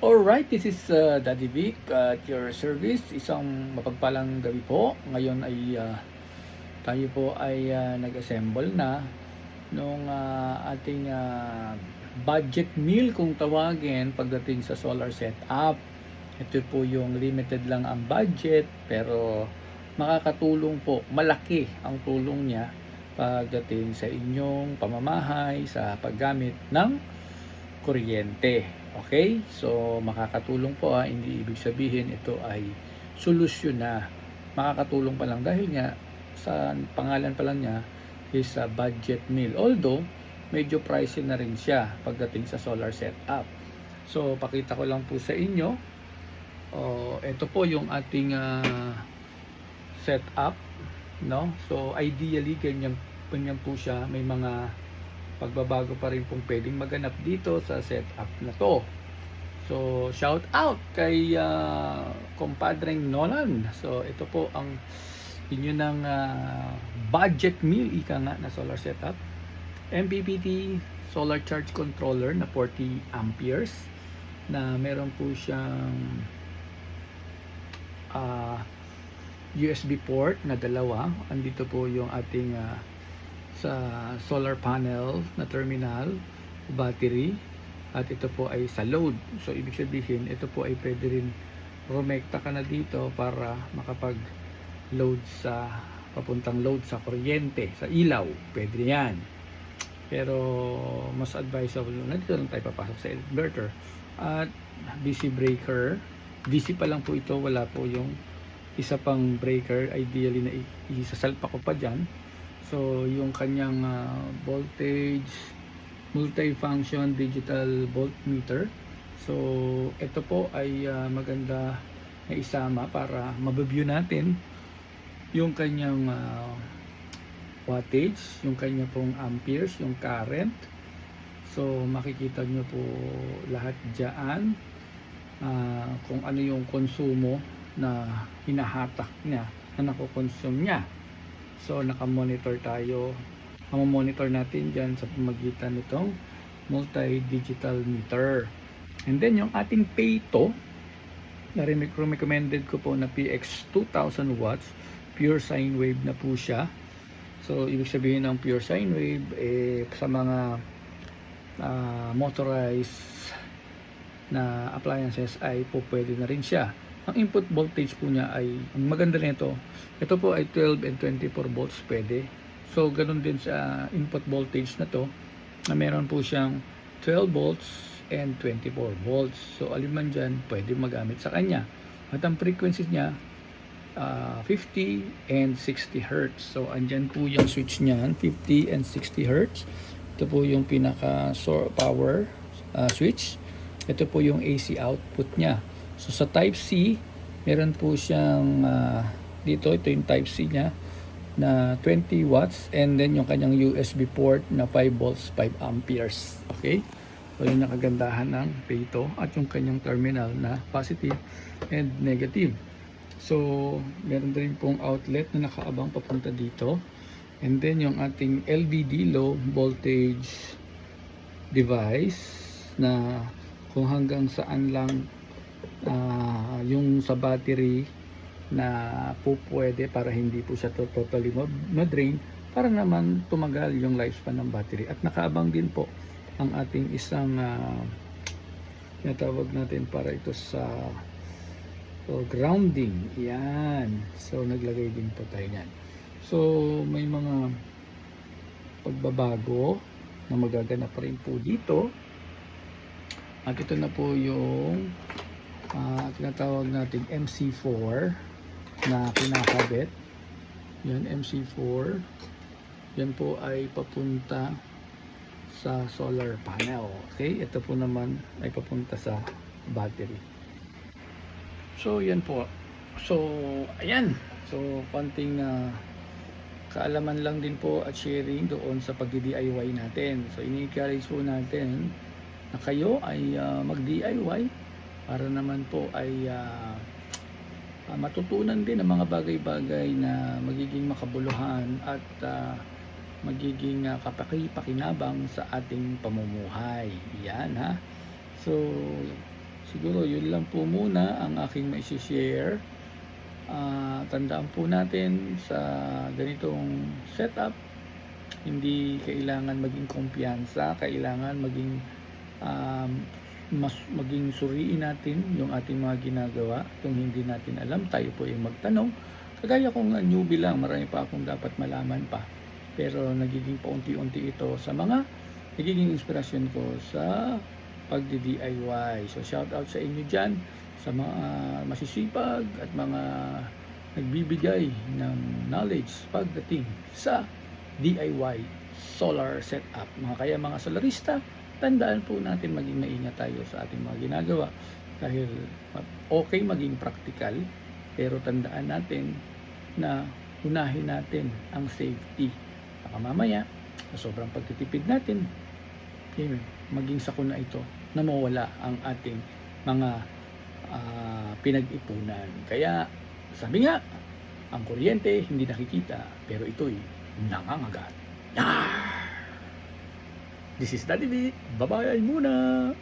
Alright, this is Daddy Vic at your service. Isang mapagpalang gabi po. Ngayon ay tayo po ay nag-assemble na nung ating budget meal kung tawagin pagdating sa solar setup. Ito po yung limited lang ang budget pero makakatulong po, malaki ang tulong niya pagdating sa inyong pamamahay sa paggamit ng kuryente. Okay? So, makakatulong po hindi ibig sabihin ito ay solusyon na. Makakatulong pa lang dahil nga sa pangalan pa lang niya is a budget meal. Although, medyo pricey na rin siya pagdating sa solar setup. So, pakita ko lang po sa inyo. Ito po yung ating setup. No? So, ideally, ganyan po siya. May mga pagbabago pa rin pong pwedeng maganap dito sa setup na to. So, shout out kay compadreng Nolan. So, ito po ang inyo ng budget meal ika nga na solar setup. MPPT solar charge controller na 40 amperes na meron po siyang USB port na dalawa. Andito po yung ating sa solar panel na terminal, battery, at ito po ay sa load. So ibig sabihin ito po ay pwede rin rumekta ka na dito para makapag load sa papuntang load sa kuryente, sa ilaw, pwede yan. Pero mas advisable na dito lang tayo papasok sa inverter. At DC breaker, DC pa lang po ito, wala po yung isa pang breaker. Ideally na isasalpa ko pa dyan. So, yung kanyang voltage, multifunction digital voltmeter. So, ito po ay maganda na isama para mabiview natin yung kanyang wattage, yung kanya pong amperes, yung current. So, makikita nyo po lahat dyan kung ano yung konsumo na hinahatak niya, na nakokonsume niya. So, nakamonitor tayo. Mamamonitor natin dyan sa pamagitan nitong multi-digital meter. And then, yung ating PATO, na recommended ko po na PX 2000 watts, pure sine wave na po siya. So, ibig sabihin ng pure sine wave, sa mga motorized na appliances ay po pwede na rin siya. Ang input voltage po niya ay, ang maganda nito, ito po ay 12 and 24 volts pwede. So, ganun din sa input voltage na to, na meron po siyang 12 volts and 24 volts. So, aliman dyan, pwede magamit sa kanya. At ang frequency niya, 50 and 60 Hz. So, andyan po yung switch niyan, 50 and 60 Hz. Ito po yung pinaka power switch. Ito po yung AC output niya. So sa type C, meron po siyang dito, ito yung type C niya na 20 watts and then yung kanyang USB port na 5 volts, 5 amperes. Okay? So yung nakagandahan ng PATO at yung kanyang terminal na positive and negative. So meron din pong outlet na nakaabang papunta dito. And then yung ating LVD, low voltage device, na kung hanggang saan lang yung sa battery na po pwede para hindi po siya totally ma-drain, para naman tumagal yung lifespan ng battery. At nakaabang din po ang ating isang tinatawag natin para ito sa grounding. Yan. So naglagay din po tayo yan. So may mga pagbabago na magaganap rin po dito. At ito na po yung tinatawag natin MC4 na kinakabit. Yan, MC4. Yan po ay papunta sa solar panel. Okay, ito po naman ay papunta sa battery. So yan po. So ayan. So konting kaalaman lang din po at sharing doon sa pag-DIY natin. So ini-encourage po natin na kayo ay mag-DIY para naman po ay matutunan din ang mga bagay-bagay na magiging makabuluhan at magiging kapaki-pakinabang sa ating pamumuhay. Yan ha. So siguro yun lang po muna ang aking mai-share. Tandaan po natin sa ganitong setup, hindi kailangan maging kumpiyansa, kailangan maging maging suriin natin yung ating mga ginagawa. Kung hindi natin alam, tayo po yung magtanong. Kagaya kong newbie lang, marami pa akong dapat malaman pa. Pero nagiging paunti-unti ito sa mga nagiging inspirasyon ko sa pagdi-DIY. So shout out sa inyo dyan, sa mga masisipag at mga nagbibigay ng knowledge pagdating sa DIY solar setup. Kaya mga solarista, tandaan po natin maging maingat tayo sa ating mga ginagawa dahil okay maging practical, pero tandaan natin na unahin natin ang safety. Baka mamaya sa sobrang pagtitipid natin, maging sakuna ito na mawala ang ating mga pinag-ipunan. Kaya sabi nga, ang kuryente hindi nakikita pero ito'y nangangagat. This is Daddy B. Bye-bye muna.